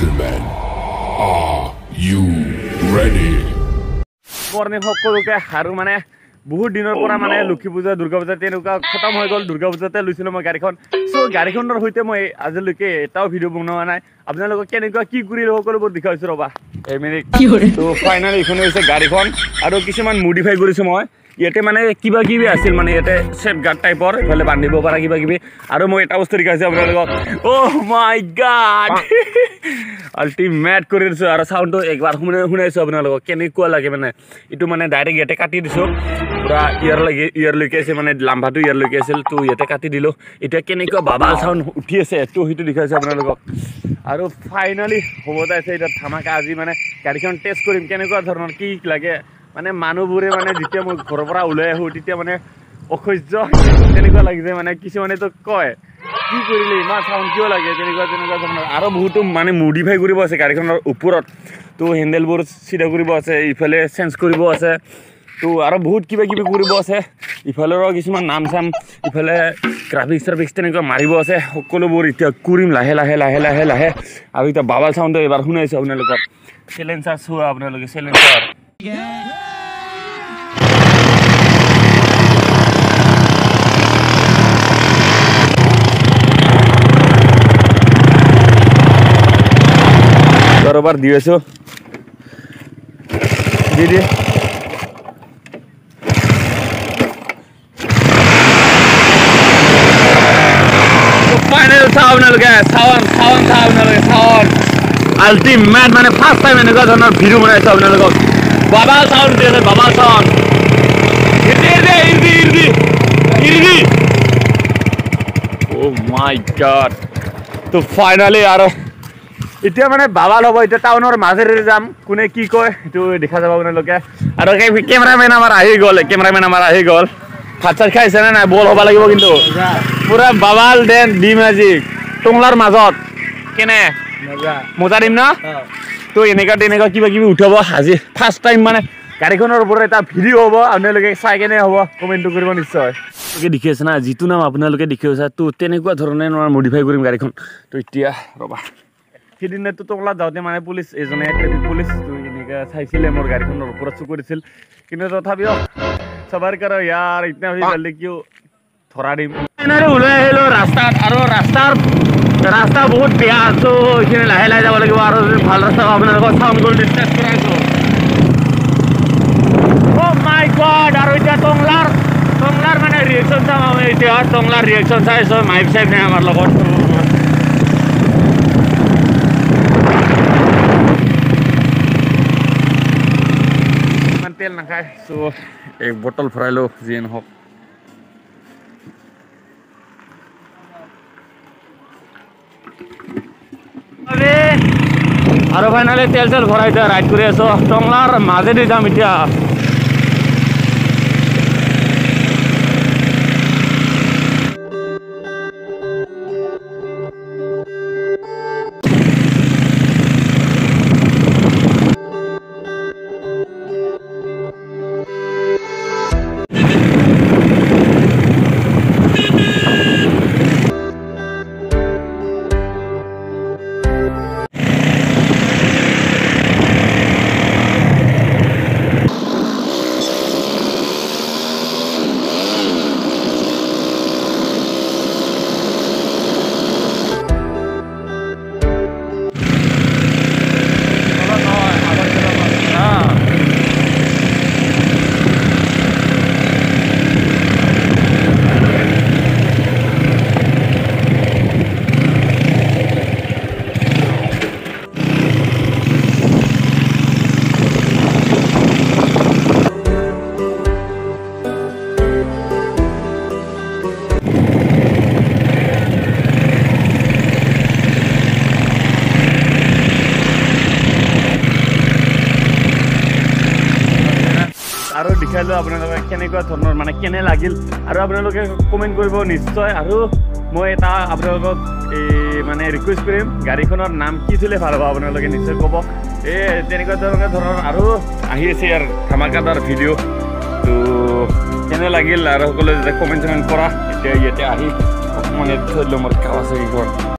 gentlemen, are you ready? Morning সকলোকে হাৰু মানে বহুত দিনৰ পৰা মানে লক্ষী পূজা দুৰ্গা পূজা তেনেকুৱা খতম হৈ গ'ল দুৰ্গা পূজাতে লৈছিলোঁ মই গাড়ীখন সো গাড়ীখনৰ সৈতে মই আজিলৈকে এটাও ভিডিঅ' বনোৱা নাই আপোনালোকক কেনেকুৱা কি কৰি সকলোবোৰ দেখাইছোঁ ৰ'বা এই মিনিট তো ফাইনালি এইখন হৈছে গাড়ীখন আৰু কিছুমান মডিফাই কৰিছোঁ মই ইয়াতে মানে কিবা কিবি আছিল মানে ইয়াতে সেফ গাৰ্ড টাইপৰ ইফালে বান্ধিব পৰা কিবা কিবি আৰু মই এটা বস্তু দেখাইছোঁ আপোনালোকক অহ মাই গড আল্টিমেট কৰি দিছোঁ আৰু চাউণ্ডটো একবাৰ শুনাইছোঁ আপোনালোকক কেনেকুৱা লাগে মানে এইটো মানে ডাইৰেক্ট ইয়াতে কাটি দিছোঁ পুৰা ইয়াৰলৈকে আছে মানে লাম্বাটো ইয়াৰলৈকে আছিল তো ইয়াতে কাটি দিলোঁ এতিয়া কেনেকুৱা বাবাল চাউণ্ড উঠি আছে তো সেইটো দেখাইছোঁ আপোনালোকক আৰু ফাইনেলি হ'ব যাইছে এতিয়া ধামাকা আজি মানে গাড়ীখন টেষ্ট কৰিম কেনেকুৱা ধৰণৰ কি লাগে মানে মানুহবোৰে মানে যেতিয়া মই ঘৰৰ পৰা ওলাই আহোঁ তেতিয়া মানে অসহ্য তেনেকুৱা লাগিছে মানে কিছুমানেতো কয় কি কৰিলে ইমান চাউণ্ড কিয় লাগে তেনেকুৱা ধৰণৰ আৰু বহুতো মানে মডিফাই কৰিব আছে গাড়ীখনৰ ওপৰত তো হেণ্ডেলবোৰ চিধা কৰিব আছে ইফালে চেঞ্জ কৰিব আছে তো আৰু বহুত কিবা কিবি কৰিব আছে ইফালেৰো কিছুমান নাম চাম ইফালে গ্ৰাফিক্স চাৰ্ফিক্স তেনেকুৱা মাৰিব আছে সকলোবোৰ এতিয়া কৰিম লাহে লাহে আৰু এতিয়া বাবাল চাউণ্ডটো এবাৰ শুনাইছোঁ আপোনালোকক চেলেঞ্চাৰ চোৱা আপোনালোকে চেলেঞ্চাৰ बरोबर দি আছো দি ফাইনাল সাউন্ড আল্টিমেট মানে ফাৰ্স্ট টাইম এনেকুৱা ধৰণৰ ভিডিও বনাইছো আপোনালোকক বাবা সাউন্ড দিছে বাবা সাউন্ড ইৰদি ও মাই গড তো ফাইনালি আৰু এতিয়া মানে বাবাল হ'ব এতিয়া টাউনৰ মাজেৰে যাম কোনে কি কয় এইটো দেখা যাব আপোনালোকে আৰু কেমেৰামেন আমাৰ আহি গ'ল ভাত চাত খাইছে নে নাই বল হ'ব লাগিব কিন্তু পুৰা বাবাল দেন ডি মেজিক টংলাৰ মাজত কেনে মজা দিম না তো এনেকুৱা কিবা কিবি উঠাব আজি ফাৰ্ষ্ট টাইম মানে গাড়ীখনৰ ওপৰত এটা ভিডিঅ' হ'ব আপোনালোকে চাই কেনে হ'ব কমেণ্টটো কৰিব নিশ্চয় দেখি আছে না যিটো নাম আপোনালোকে দেখি আছে তো তেনেকুৱা ধৰণে মডিফাই কৰিম গাড়ীখন তো এতিয়া ৰ'বা সেইদিনাতো টংলাত যাওঁতে মানে পুলিচ এজনে ট্ৰেফিক পুলিচ এনেকৈ চাইছিলে মোৰ গাড়ীখনৰ ওপৰত চকু দিছিল কিন্তু তথাপিও সবাৰ কাৰ ইয়াৰ ইতনা জল্দি কিয় ধৰা দিম ওলাই আহিলোঁ ৰাস্তাত আৰু ৰাস্তা বহুত বেয়া তো এইখিনি লাহে যাব লাগিব আৰু ভাল ৰাস্তা আপোনালোকক চাউণ্ড কৰি ডিছকাছ কৰাইছোঁ অ' মাই গড আৰু এতিয়া টংলাৰ মানে ৰিয়েকশ্যন চাম আমি এতিয়া টংলাৰ ৰিয়েকশ্যন চাইছোঁ মাইক চাইক নাই আমাৰ লগত তেল নাখায় সো এক বটল ভৰাই লওঁ যিয়ে নহওক আৰু ফাইনেলি তেল ভৰাই এতিয়া ৰাইড কৰি আছো টংলাৰ মাজেদি যাম এতিয়া আৰু দেখাইলোঁ আপোনালোকে কেনেকুৱা ধৰণৰ মানে কেনে লাগিল আৰু আপোনালোকে কমেণ্ট কৰিব নিশ্চয় আৰু মই এটা আপোনালোকক এই মানে ৰিকুৱেষ্ট কৰিম গাড়ীখনৰ নাম কি থ'লে ভাল হ'ব আপোনালোকে নিশ্চয় ক'ব এই তেনেকুৱা ধৰণৰ আৰু আহি আছে ইয়াৰ ধামাকাদাৰ ভিডিঅ' তো কেনে লাগিল আৰু সকলোৱে কমেণ্ট কৰা এতিয়া ইয়াতে আহি অকণমান থৈ দিলোঁ মোৰ Kawasaki